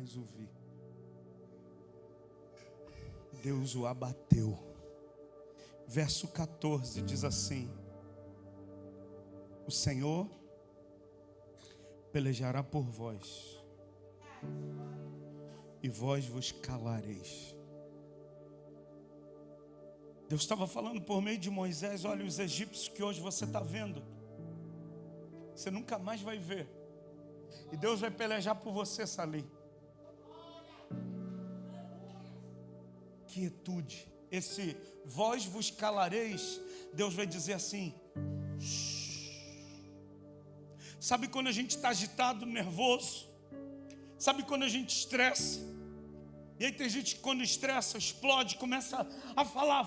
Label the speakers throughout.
Speaker 1: mais o vi. Deus o abateu. Verso 14 diz assim: o Senhor pelejará por vós, e vós vos calareis. Deus estava falando por meio de Moisés: olha, os egípcios que hoje você está vendo, você nunca mais vai ver. E Deus vai pelejar por você, Salim. Quietude. Esse vós vos calareis, Deus vai dizer assim: sabe quando a gente está agitado, nervoso? Sabe quando a gente estressa? E aí tem gente que quando estressa, explode, começa a falar.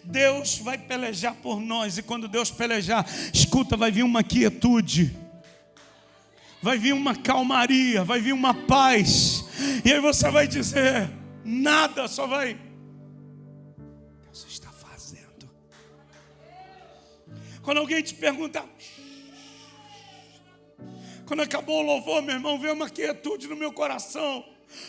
Speaker 1: Deus vai pelejar por nós. E quando Deus pelejar, escuta, vai vir uma quietude, vai vir uma calmaria, vai vir uma paz. E aí você vai dizer: nada, só vai. Deus está fazendo. Quando alguém te pergunta, quando acabou o louvor, meu irmão, veio uma quietude no meu coração,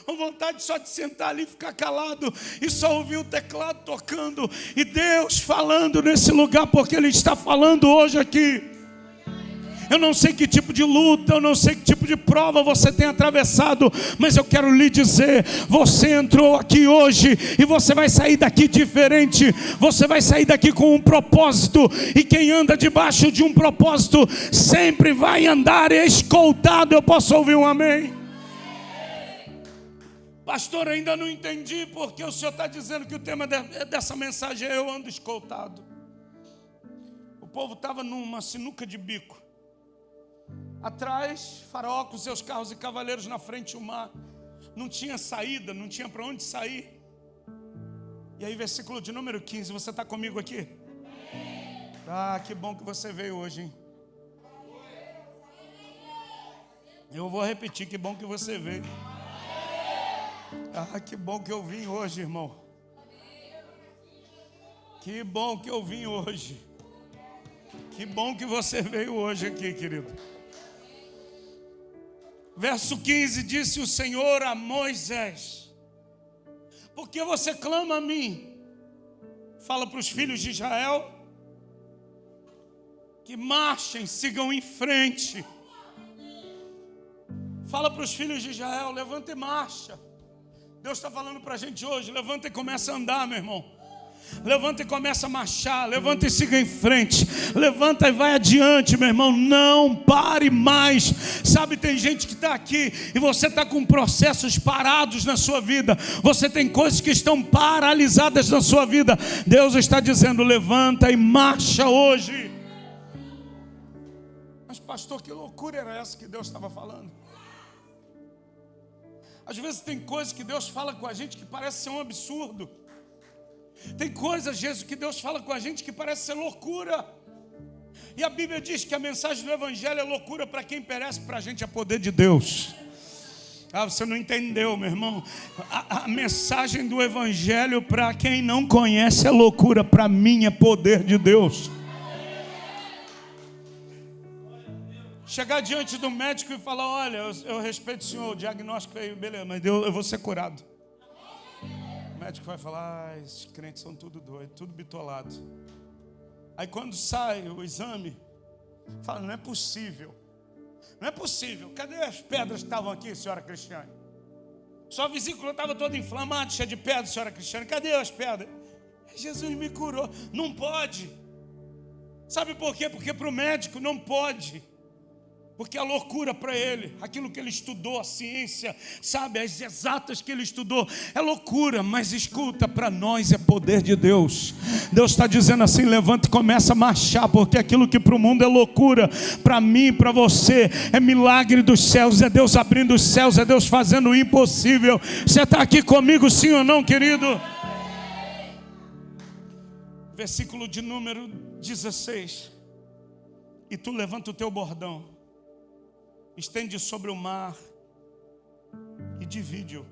Speaker 1: uma vontade só de sentar ali e ficar calado e só ouvir o teclado tocando e Deus falando nesse lugar, porque Ele está falando hoje aqui. Eu não sei que tipo de luta, eu não sei que tipo de prova você tem atravessado, mas eu quero lhe dizer: você entrou aqui hoje e você vai sair daqui diferente. Você vai sair daqui com um propósito, e quem anda debaixo de um propósito sempre vai andar escoltado. Eu posso ouvir um amém? Pastor, ainda não entendi porque o senhor está dizendo que o tema dessa mensagem é: eu ando escoltado. O povo estava numa sinuca de bico. Atrás, Faraó com seus carros e cavaleiros, na frente o mar. Não tinha saída, não tinha para onde sair. E aí versículo de número 15, você está comigo aqui? Ah, que bom que você veio hoje, hein? Eu vou repetir: que bom que você veio. Ah, que bom que eu vim hoje, irmão. Que bom que eu vim hoje. Que bom que você veio hoje aqui, querido. Verso 15, disse o Senhor a Moisés: por que você clama a mim? Fala para os filhos de Israel que marchem, sigam em frente. Fala para os filhos de Israel: levanta e marcha. Deus está falando para a gente hoje: levanta e começa a andar, meu irmão. Levanta e começa a marchar. Levanta e siga em frente. Levanta e vai adiante, meu irmão. Não pare mais. Sabe, tem gente que está aqui e você está com processos parados na sua vida. Você tem coisas que estão paralisadas na sua vida. Deus está dizendo: levanta e marcha hoje. Mas pastor, que loucura era essa que Deus estava falando? Às vezes tem coisas que Deus fala com a gente que parece ser um absurdo. Tem coisas, Jesus, que Deus fala com a gente que parece ser loucura. E a Bíblia diz que a mensagem do Evangelho é loucura para quem perece, para a gente é poder de Deus. Ah, você não entendeu, meu irmão. A mensagem do Evangelho para quem não conhece é loucura, para mim é poder de Deus. Chegar diante do médico e falar: olha, eu respeito o senhor, o diagnóstico aí, beleza, mas eu vou ser curado. O médico vai falar: esses crentes são tudo doidos, tudo bitolado. Aí quando sai o exame, fala: não é possível. Não é possível. Cadê as pedras que estavam aqui, senhora Cristiane? Sua vesícula estava toda inflamada, cheia de pedras, senhora Cristiane. Cadê as pedras? Jesus me curou. Não pode. Sabe por quê? Porque para o médico não pode. Porque a loucura para ele, aquilo que ele estudou, a ciência, sabe, as exatas que ele estudou, é loucura. Mas escuta, para nós é poder de Deus. Deus está dizendo assim: levanta e começa a marchar, porque aquilo que para o mundo é loucura, para mim, para você, é milagre dos céus. É Deus abrindo os céus, é Deus fazendo o impossível. Você está aqui comigo, sim ou não, querido? Versículo de número 16. E tu levanta o teu bordão, estende sobre o mar e divide-o.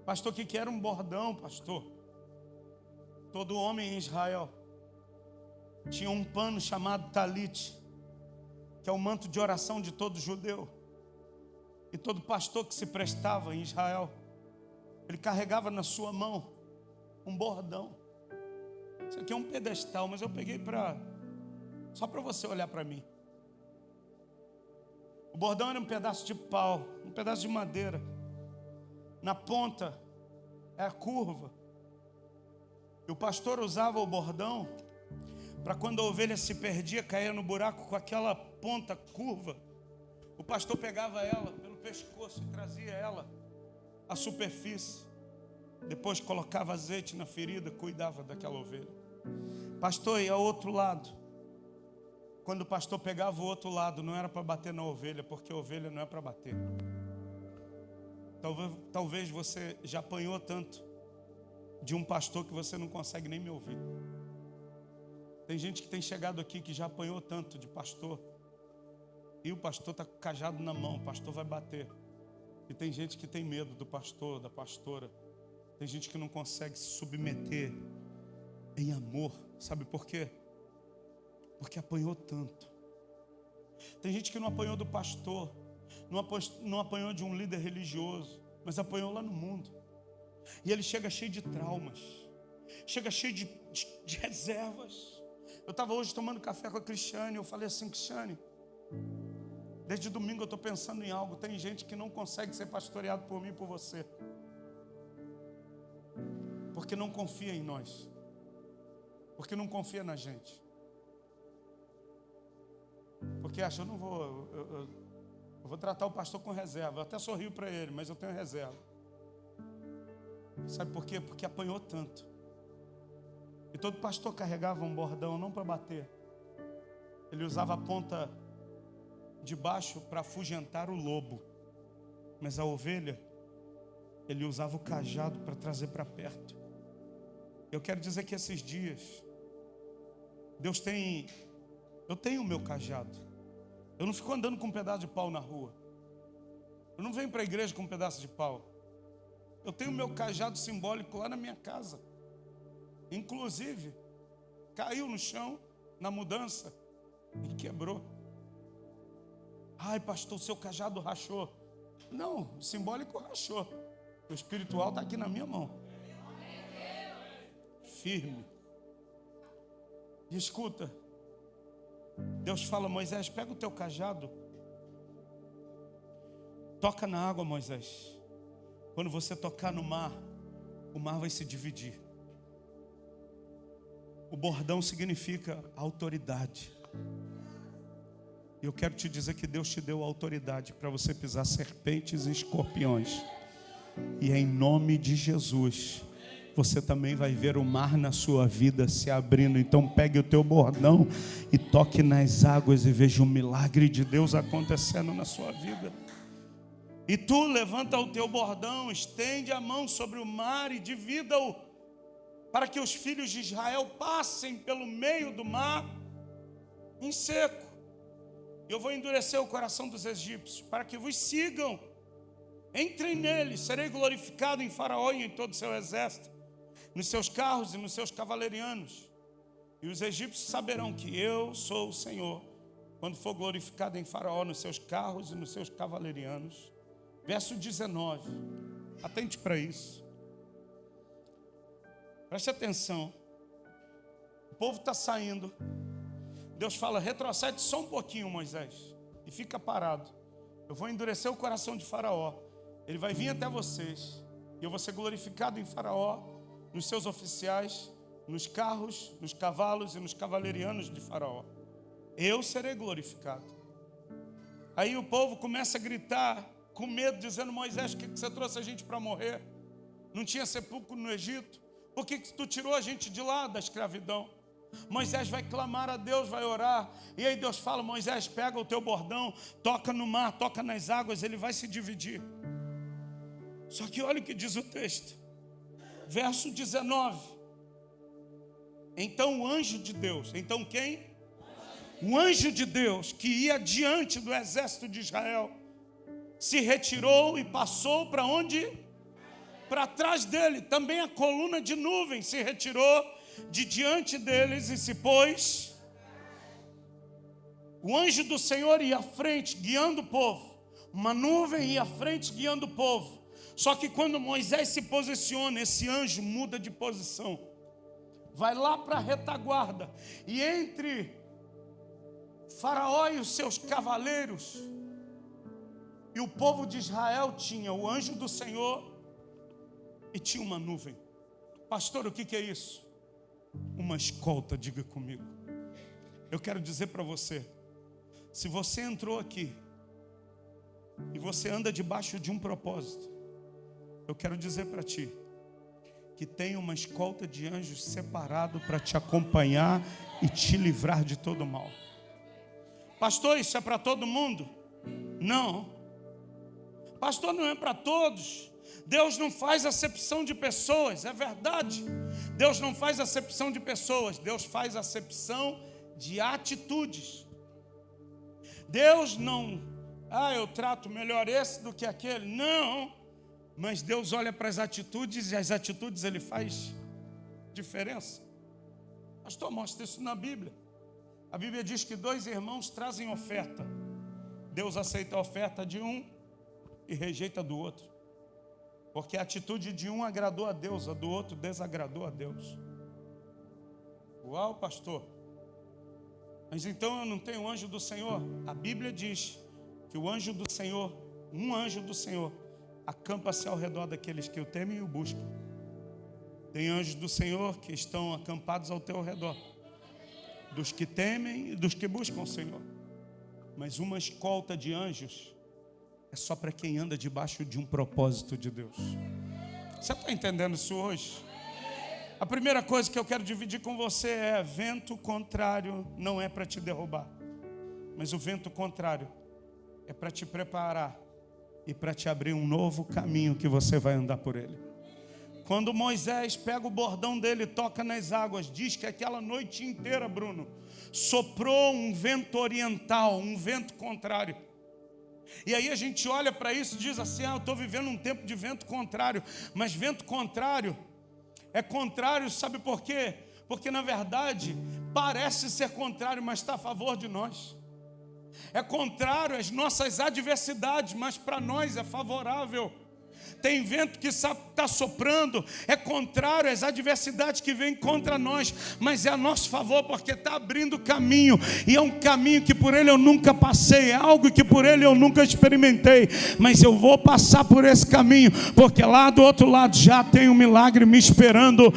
Speaker 1: Pastor, o que era um bordão, pastor? Todo homem em Israel tinha um pano chamado talit, que é o manto de oração de todo judeu. E todo pastor que se prestava em Israel, ele carregava na sua mão um bordão. Isso aqui é um pedestal, mas eu peguei só para você olhar para mim. O bordão era um pedaço de pau, um pedaço de madeira. Na ponta é a curva. E o pastor usava o bordão para quando a ovelha se perdia, caía no buraco com aquela ponta curva. O pastor pegava ela pelo pescoço e trazia ela à superfície. Depois colocava azeite na ferida, cuidava daquela ovelha. Pastor, e ao outro lado? Quando o pastor pegava o outro lado, não era para bater na ovelha, porque a ovelha não é para bater. Talvez você já apanhou tanto de um pastor que você não consegue nem me ouvir. Tem gente que tem chegado aqui que já apanhou tanto de pastor, e o pastor está com o cajado na mão, o pastor vai bater. E tem gente que tem medo do pastor, da pastora. Tem gente que não consegue se submeter em amor. Sabe por quê? Porque apanhou tanto. Tem gente que não apanhou do pastor, não apanhou de um líder religioso, mas apanhou lá no mundo. E ele chega cheio de traumas, chega cheio de reservas. Eu estava hoje tomando café com a Cristiane, eu falei assim: Cristiane, desde domingo eu estou pensando em algo. Tem gente que não consegue ser pastoreado por mim e por você, porque não confia em nós, porque não confia na gente, porque acha, eu vou tratar o pastor com reserva. Eu até sorrio para ele, mas eu tenho reserva. Sabe por quê? Porque apanhou tanto. E todo pastor carregava um bordão, não para bater. Ele usava a ponta de baixo para afugentar o lobo, mas a ovelha, ele usava o cajado para trazer para perto. Eu quero dizer que esses dias eu tenho o meu cajado. Eu não fico andando com um pedaço de pau na rua. Eu não venho para a igreja com um pedaço de pau. Eu tenho o meu cajado simbólico lá na minha casa. Inclusive, caiu no chão na mudança e quebrou. Ai, pastor, seu cajado rachou. Não, o simbólico rachou. O espiritual está aqui na minha mão, firme. E escuta, Deus fala: Moisés, pega o teu cajado, toca na água, Moisés. Quando você tocar no mar, o mar vai se dividir. O bordão significa autoridade. E eu quero te dizer que Deus te deu autoridade para você pisar serpentes e escorpiões. E em nome de Jesus, você também vai ver o mar na sua vida se abrindo. Então pegue o teu bordão e toque nas águas e veja o milagre de Deus acontecendo na sua vida. E tu levanta o teu bordão, estende a mão sobre o mar e divida-o, para que os filhos de Israel passem pelo meio do mar em seco. Eu vou endurecer o coração dos egípcios, para que vos sigam. Entrem nele, serei glorificado em Faraó e em todo o seu exército, nos seus carros e nos seus cavalarianos. E os egípcios saberão que eu sou o Senhor, quando for glorificado em Faraó, nos seus carros e nos seus cavalarianos. Verso 19, atente para isso. Preste atenção. O povo está saindo. Deus fala: retrocede só um pouquinho, Moisés, e fica parado. Eu vou endurecer o coração de Faraó. Ele vai vir até vocês, e eu vou ser glorificado em Faraó, nos seus oficiais, nos carros, nos cavalos e nos cavalarianos de Faraó. Eu serei glorificado. Aí o povo começa a gritar com medo, dizendo: Moisés, por que você trouxe a gente para morrer? Não tinha sepulcro no Egito? Por que tu tirou a gente de lá da escravidão? Moisés vai clamar a Deus, vai orar. E aí Deus fala: Moisés, pega o teu bordão, toca no mar, toca nas águas, ele vai se dividir. Só que olha o que diz o texto, verso 19. Então o anjo de Deus, então quem? O anjo de Deus, que ia diante do exército de Israel, se retirou e passou para onde? Para trás dele. Também a coluna de nuvem se retirou de diante deles e se pôs. O anjo do Senhor ia à frente, guiando o povo. Uma nuvem ia à frente guiando o povo. Só que quando Moisés se posiciona, esse anjo muda de posição. Vai lá para a retaguarda. E entre Faraó e os seus cavaleiros e o povo de Israel tinha o anjo do Senhor e tinha uma nuvem. Pastor, o que é isso? Uma escolta, diga comigo. Eu quero dizer para você, se você entrou aqui e você anda debaixo de um propósito, eu quero dizer para ti que tem uma escolta de anjos separado para te acompanhar e te livrar de todo mal. Pastor, isso é para todo mundo? Não. Pastor, não é para todos. Deus não faz acepção de pessoas, é verdade. Deus não faz acepção de pessoas, Deus faz acepção de atitudes. Deus não, eu trato melhor esse do que aquele. Não, mas Deus olha para as atitudes e as atitudes Ele faz diferença. Pastor, mostra isso na Bíblia. A Bíblia diz que 2 irmãos trazem oferta. Deus aceita a oferta de um e rejeita a do outro. Porque a atitude de um agradou a Deus, a do outro desagradou a Deus. Uau, pastor. Mas então eu não tenho anjo do Senhor? A Bíblia diz que o anjo do Senhor, um anjo do Senhor, acampa-se ao redor daqueles que o temem e o buscam. Tem anjos do Senhor que estão acampados ao teu redor, dos que temem e dos que buscam o Senhor. Mas uma escolta de anjos é só para quem anda debaixo de um propósito de Deus. Você está entendendo isso hoje? A primeira coisa que eu quero dividir com você é: vento contrário não é para te derrubar, mas o vento contrário é para te preparar e para te abrir um novo caminho que você vai andar por ele. Quando Moisés pega o bordão dele e toca nas águas, diz que aquela noite inteira, Bruno, soprou um vento oriental, um vento contrário. E aí a gente olha para isso e diz assim: eu estou vivendo um tempo de vento contrário. Mas vento contrário é contrário, sabe por quê? Porque na verdade parece ser contrário, mas está a favor de nós. É contrário às nossas adversidades, mas para nós é favorável. Tem vento que está soprando, é contrário às adversidades que vêm contra nós, mas é a nosso favor, porque está abrindo caminho. E é um caminho que por ele eu nunca passei, é algo que por ele eu nunca experimentei, mas eu vou passar por esse caminho, porque lá do outro lado já tem um milagre me esperando.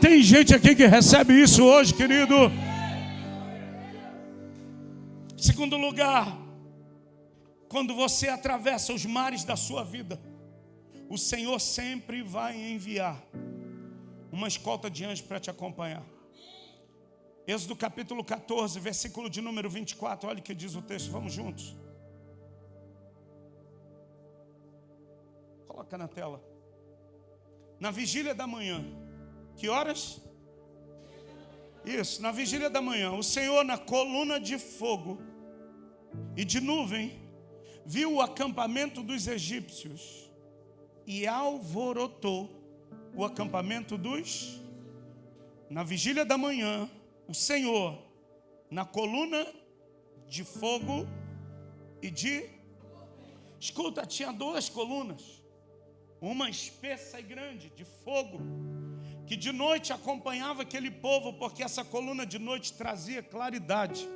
Speaker 1: Tem gente aqui que recebe isso hoje, querido. Segundo lugar, quando você atravessa os mares da sua vida, o Senhor sempre vai enviar uma escolta de anjos para te acompanhar. Êxodo capítulo 14, versículo de número 24. Olha o que diz o texto, vamos juntos. Coloca na tela. Na vigília da manhã. Que horas? Isso, na vigília da manhã. O Senhor, na coluna de fogo e de nuvem, viu o acampamento dos egípcios e alvorotou o acampamento dos... Na vigília da manhã, o Senhor, na coluna de fogo e de... Escuta, tinha 2 colunas. Uma espessa e grande, de fogo, que de noite acompanhava aquele povo, porque essa coluna de noite trazia claridade.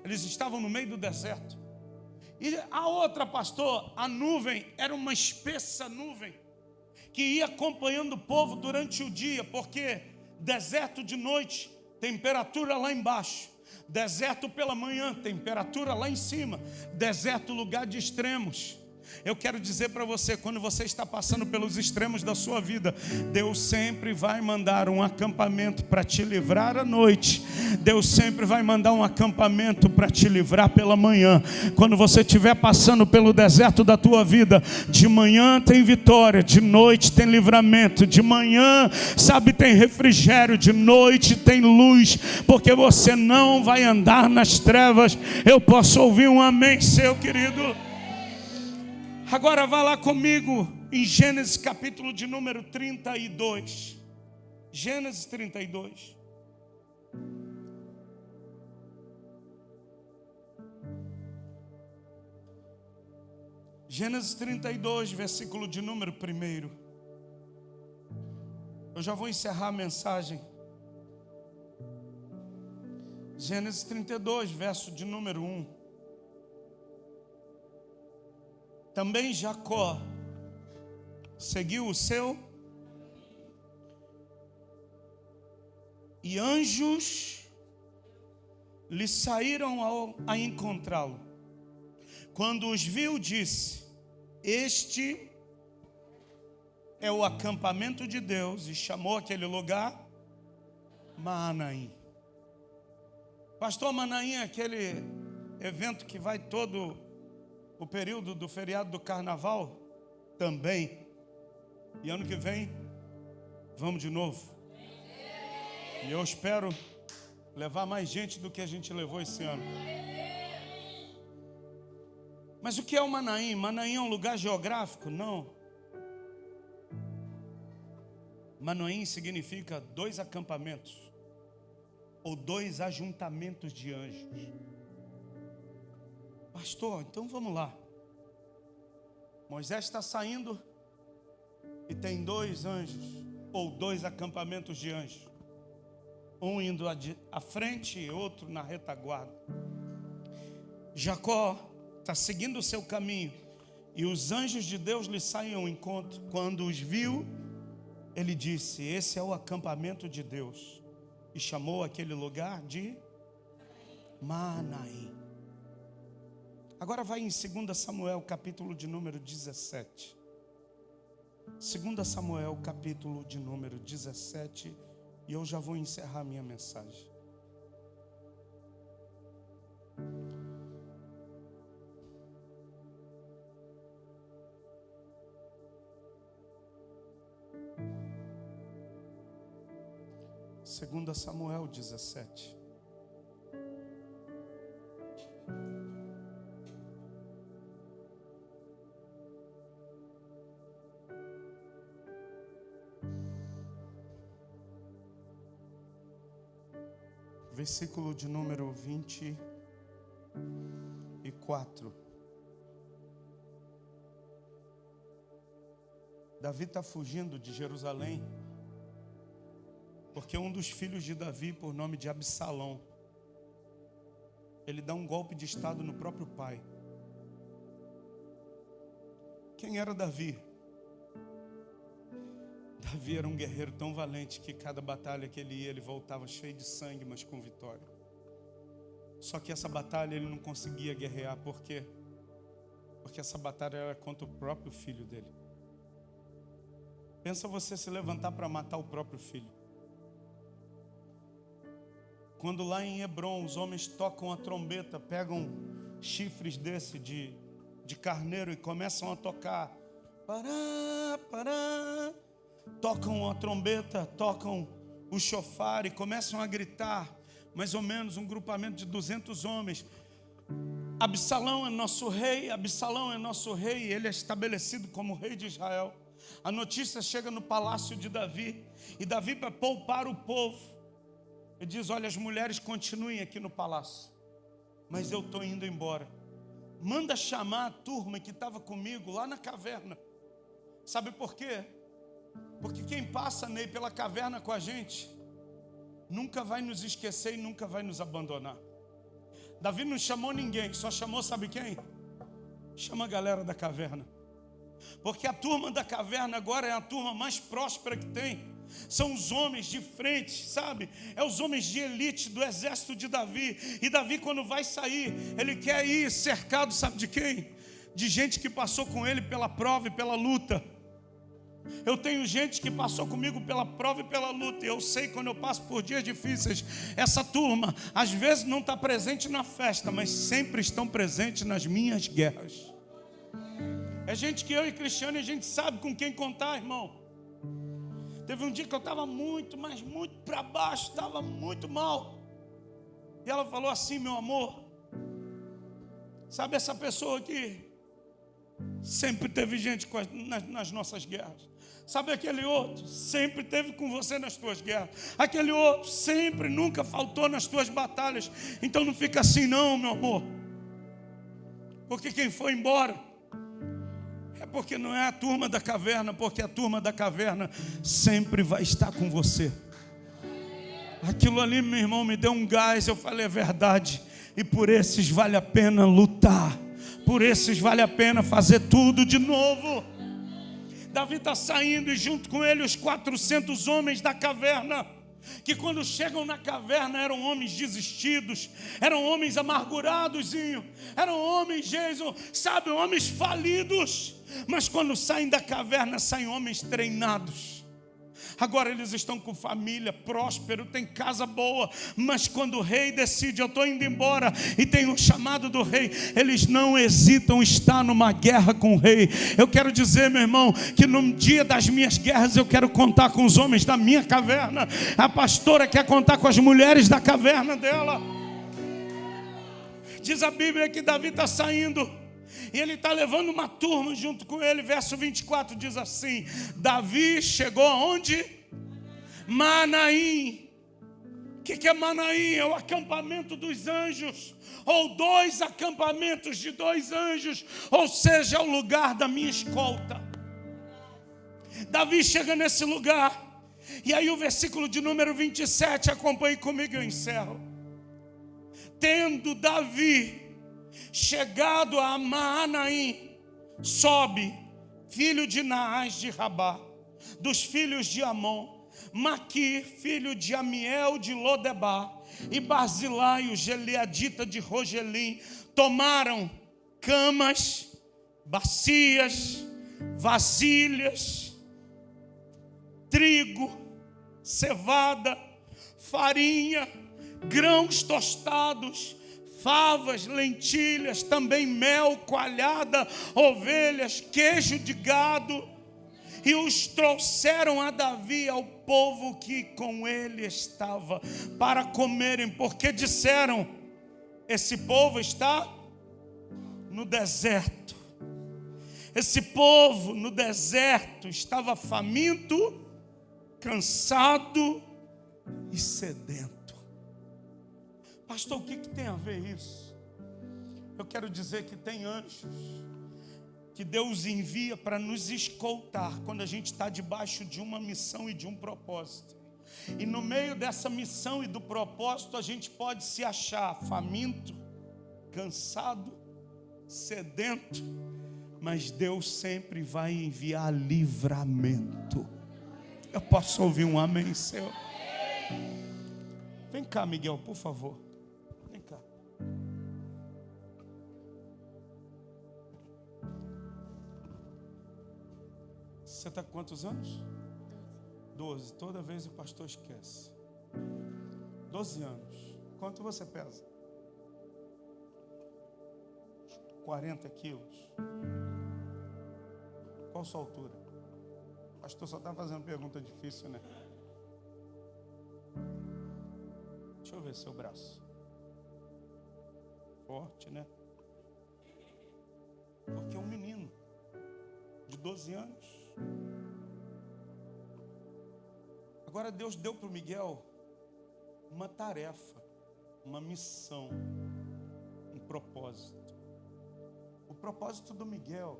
Speaker 1: Eles estavam no meio do deserto. E a outra, pastor, a nuvem era uma espessa nuvem que ia acompanhando o povo durante o dia, porque deserto de noite, temperatura lá embaixo. Deserto pela manhã, temperatura lá em cima. Deserto, lugar de extremos. Eu quero dizer para você, quando você está passando pelos extremos da sua vida, Deus sempre vai mandar um acampamento para te livrar à noite. Deus sempre vai mandar um acampamento para te livrar pela manhã. Quando você estiver passando pelo deserto da tua vida, de manhã tem vitória, de noite tem livramento, de manhã, sabe, tem refrigério, de noite tem luz, porque você não vai andar nas trevas. Eu posso ouvir um amém seu, querido? Agora vá lá comigo em Gênesis capítulo de número 32. Gênesis 32. Gênesis 32, versículo de número 1. Eu já vou encerrar a mensagem. Gênesis 32, verso de número 1. Também Jacó seguiu o seu, e anjos lhe saíram a encontrá-lo. Quando os viu, disse: este é o acampamento de Deus, e chamou aquele lugar Maanaim. Pastor, Maanaim é aquele evento que vai todo o período do feriado do carnaval? Também. E ano que vem, vamos de novo. E eu espero levar mais gente do que a gente levou esse ano. Mas o que é o Maanaim? Maanaim é um lugar geográfico? Não. Maanaim significa 2 acampamentos, ou 2 ajuntamentos de anjos. Pastor, então vamos lá. Moisés está saindo e tem 2 anjos, ou 2 acampamentos de anjos. Um indo à frente e outro na retaguarda. Jacó está seguindo o seu caminho e os anjos de Deus lhe saem ao encontro. Quando os viu, ele disse: esse é o acampamento de Deus, e chamou aquele lugar de Maanaim. Agora vai em 2 Samuel, capítulo de número 17. 2 Samuel, capítulo de número 17, e eu já vou encerrar minha mensagem. Segunda Samuel 17. Versículo de número 24. Davi está fugindo de Jerusalém, porque um dos filhos de Davi, por nome de Absalão, ele dá um golpe de estado no próprio pai. Quem era Davi? Davi era um guerreiro tão valente que cada batalha que ele ia, ele voltava cheio de sangue, mas com vitória. Só que essa batalha ele não conseguia guerrear. Por quê? Porque essa batalha era contra o próprio filho dele. Pensa você se levantar para matar o próprio filho. Quando lá em Hebron os homens tocam a trombeta, pegam chifres desse de carneiro e começam a tocar. Pará, pará. Tocam a trombeta, tocam o chofar e começam a gritar. Mais ou menos um grupamento de 200 homens. Absalão é nosso rei, Absalão é nosso rei. Ele é estabelecido como rei de Israel. A notícia chega no palácio de Davi. E Davi, para poupar o povo, ele diz: olha, as mulheres continuem aqui no palácio, mas eu estou indo embora. Manda chamar a turma que estava comigo lá na caverna. Sabe por quê? Porque quem passa, Ney, pela caverna com a gente nunca vai nos esquecer e nunca vai nos abandonar. Davi não chamou ninguém, só chamou, sabe quem? Chama a galera da caverna. Porque a turma da caverna agora é a turma mais próspera que tem. São os homens de frente, sabe? É os homens de elite do exército de Davi. E Davi, quando vai sair, ele quer ir cercado, sabe de quem? De gente que passou com ele pela prova e pela luta. Eu tenho gente que passou comigo pela prova e pela luta. E eu sei quando eu passo por dias difíceis. Essa turma às vezes não está presente na festa, mas sempre estão presentes nas minhas guerras. É gente que eu e Cristiano, a gente sabe com quem contar, irmão. Teve um dia que eu estava muito, mas muito para baixo, estava muito mal. E ela falou assim: meu amor, sabe essa pessoa aqui? Sempre teve gente nas nossas guerras. Sabe aquele outro? Sempre teve com você nas tuas guerras. Aquele outro sempre, nunca faltou nas tuas batalhas. Então não fica assim não, meu amor. Porque quem foi embora porque não é a turma da caverna, porque a turma da caverna sempre vai estar com você. Aquilo ali, meu irmão, me deu um gás. Eu falei, é verdade. E por esses vale a pena lutar. Por esses vale a pena fazer tudo de novo. Davi está saindo e junto com ele os 400 homens da caverna, que quando chegam na caverna eram homens desistidos, eram homens amargurados, eram homens, Jason, sabe, homens falidos. Mas quando saem da caverna, saem homens treinados. Agora eles estão com família, próspero, tem casa boa. Mas quando o rei decide, eu estou indo embora, e tem um chamado do rei, eles não hesitam em estar numa guerra com o rei. Eu quero dizer, meu irmão, que no dia das minhas guerras eu quero contar com os homens da minha caverna. A pastora quer contar com as mulheres da caverna dela. Diz a Bíblia que Davi está saindo e ele está levando uma turma junto com ele. Verso 24 diz assim: Davi chegou aonde? Manaim. O que é Manaim? É o acampamento dos anjos, ou 2 acampamentos de 2 anjos, ou seja, é o lugar da minha escolta. Davi chega nesse lugar, e aí o versículo de número 27, acompanhe comigo, eu encerro. Tendo Davi chegado a Maanaim, sobe, filho de Naás de Rabá, dos filhos de Amon, Maqui, filho de Amiel de Lodebar, e Barzilai, o Gileadita de Rogelim, tomaram camas, bacias, vasilhas, trigo, cevada, farinha, grãos tostados, favas, lentilhas, também mel, coalhada, ovelhas, queijo de gado, e os trouxeram a Davi, ao povo que com ele estava, para comerem, porque disseram: esse povo está no deserto. Esse povo no deserto estava faminto, cansado e sedento. Pastor, o que tem a ver isso? Eu quero dizer que tem anjos que Deus envia para nos escoltar quando a gente está debaixo de uma missão e de um propósito. E no meio dessa missão e do propósito, a gente pode se achar faminto, cansado, sedento, mas Deus sempre vai enviar livramento. Eu posso ouvir um amém seu? Vem cá, Miguel, por favor. Vem cá. Você está com quantos anos? 12. Toda vez o pastor esquece. 12 anos. Quanto você pesa? 40 quilos. Qual a sua altura? O pastor só está fazendo pergunta difícil, né? Deixa eu ver seu braço. Forte, né? Porque é um menino de 12 anos. Agora Deus deu para o Miguel uma tarefa, uma missão, um propósito. O propósito do Miguel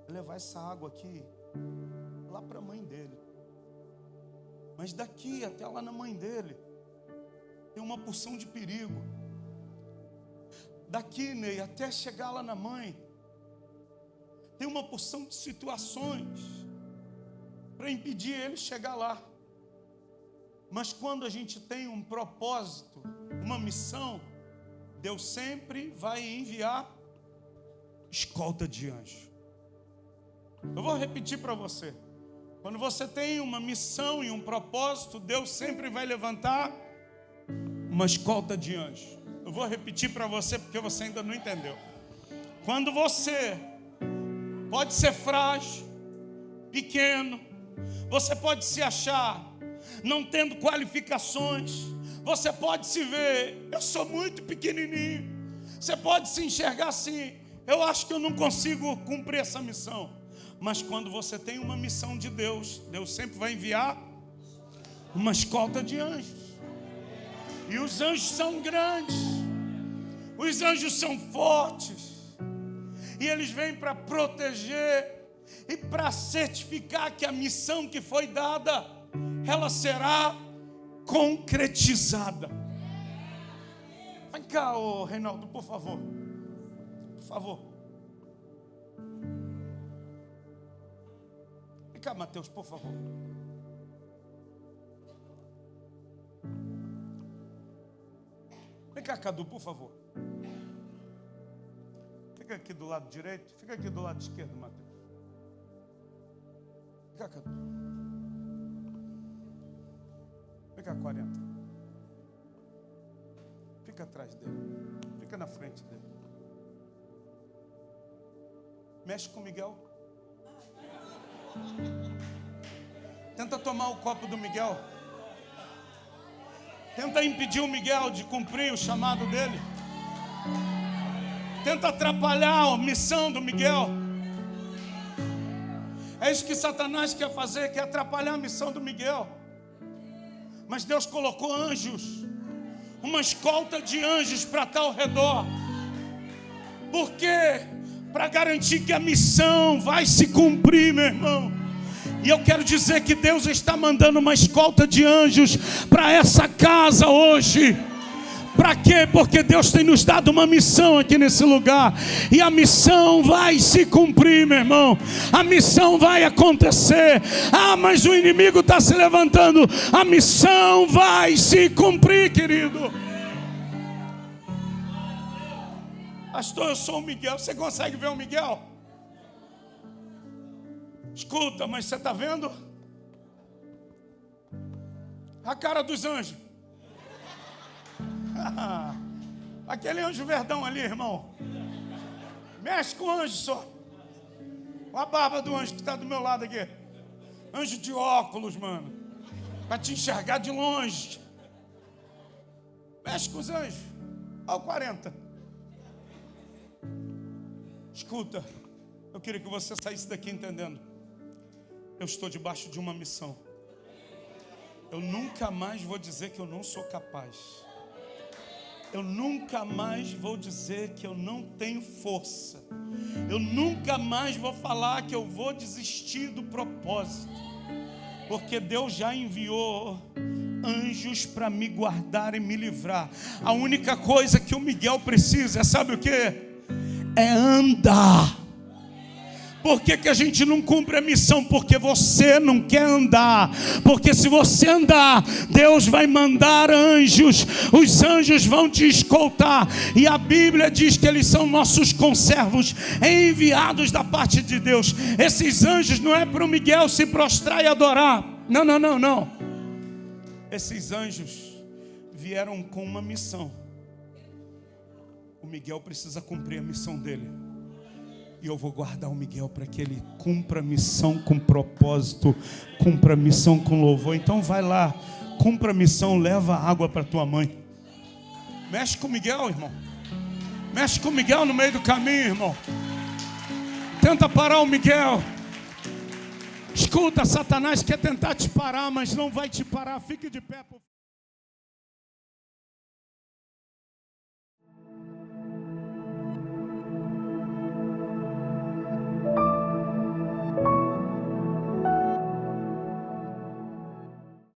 Speaker 1: é levar essa água aqui lá para a mãe dele. Mas daqui até lá na mãe dele tem uma porção de perigo. Daqui, Ney, até chegar lá na mãe, tem uma porção de situações para impedir ele chegar lá. Mas quando a gente tem um propósito, uma missão, Deus sempre vai enviar escolta de anjo. Eu vou repetir para você. Quando você tem uma missão e um propósito, Deus sempre vai levantar uma escolta de anjo. Eu vou repetir para você porque você ainda não entendeu. Quando você pode ser frágil, pequeno, você pode se achar não tendo qualificações, você pode se ver, eu sou muito pequenininho, você pode se enxergar assim, eu acho que eu não consigo cumprir essa missão. Mas quando você tem uma missão de Deus, Deus sempre vai enviar uma escolta de anjos. E os anjos são grandes, os anjos são fortes, E eles vêm para proteger e para certificar que a missão que foi dada, ela será concretizada. Vem cá, ô Reinaldo, por favor. Por favor. Vem cá, Mateus, por favor. Vem cá, Cadu, por favor. Fica aqui do lado direito. Fica aqui do lado esquerdo, Mateus. Vem cá, Cadu. Vem cá, 40. Fica atrás dele. Fica na frente dele. Mexe com o Miguel. Tenta tomar o copo do Miguel. Tenta impedir o Miguel de cumprir o chamado dele. Tenta atrapalhar a missão do Miguel. É isso que Satanás quer fazer, quer atrapalhar a missão do Miguel. Mas Deus colocou anjos, uma escolta de anjos para estar ao redor. Por quê? Para garantir que a missão vai se cumprir, meu irmão. E eu quero dizer que Deus está mandando uma escolta de anjos para essa casa hoje. Para quê? Porque Deus tem nos dado uma missão aqui nesse lugar. E a missão vai se cumprir, meu irmão. A missão vai acontecer. Ah, mas o inimigo está se levantando. A missão vai se cumprir, querido. Pastor, eu sou o Miguel. Você consegue ver o Miguel? Escuta, mas você está vendo? A cara dos anjos. Aquele anjo verdão ali, irmão. Mexe com o anjo só. Olha a barba do anjo que está do meu lado aqui. Anjo de óculos, mano. Para te enxergar de longe. Mexe com os anjos. Olha o 40. Escuta, eu queria que você saísse daqui entendendo. Eu estou debaixo de uma missão. Eu nunca mais vou dizer que eu não sou capaz. Eu nunca mais vou dizer que eu não tenho força. Eu nunca mais vou falar que eu vou desistir do propósito. Porque Deus já enviou anjos para me guardar e me livrar. A única coisa que o Miguel precisa, sabe o quê? É andar. Por que a gente não cumpre a missão? Porque você não quer andar. Porque se você andar, Deus vai mandar anjos. Os anjos vão te escoltar. E a Bíblia diz que eles são nossos conservos enviados da parte de Deus. Esses anjos não é para o Miguel se prostrar e adorar. Não, não, não, não. Esses anjos vieram com uma missão. O Miguel precisa cumprir a missão dele. E eu vou guardar o Miguel para que ele cumpra a missão com propósito, cumpra a missão com louvor. Então vai lá, cumpra a missão, leva água para tua mãe. Mexe com o Miguel, irmão. Mexe com o Miguel no meio do caminho, irmão. Tenta parar o Miguel. Escuta, Satanás quer tentar te parar, mas não vai te parar. Fique de pé, por favor.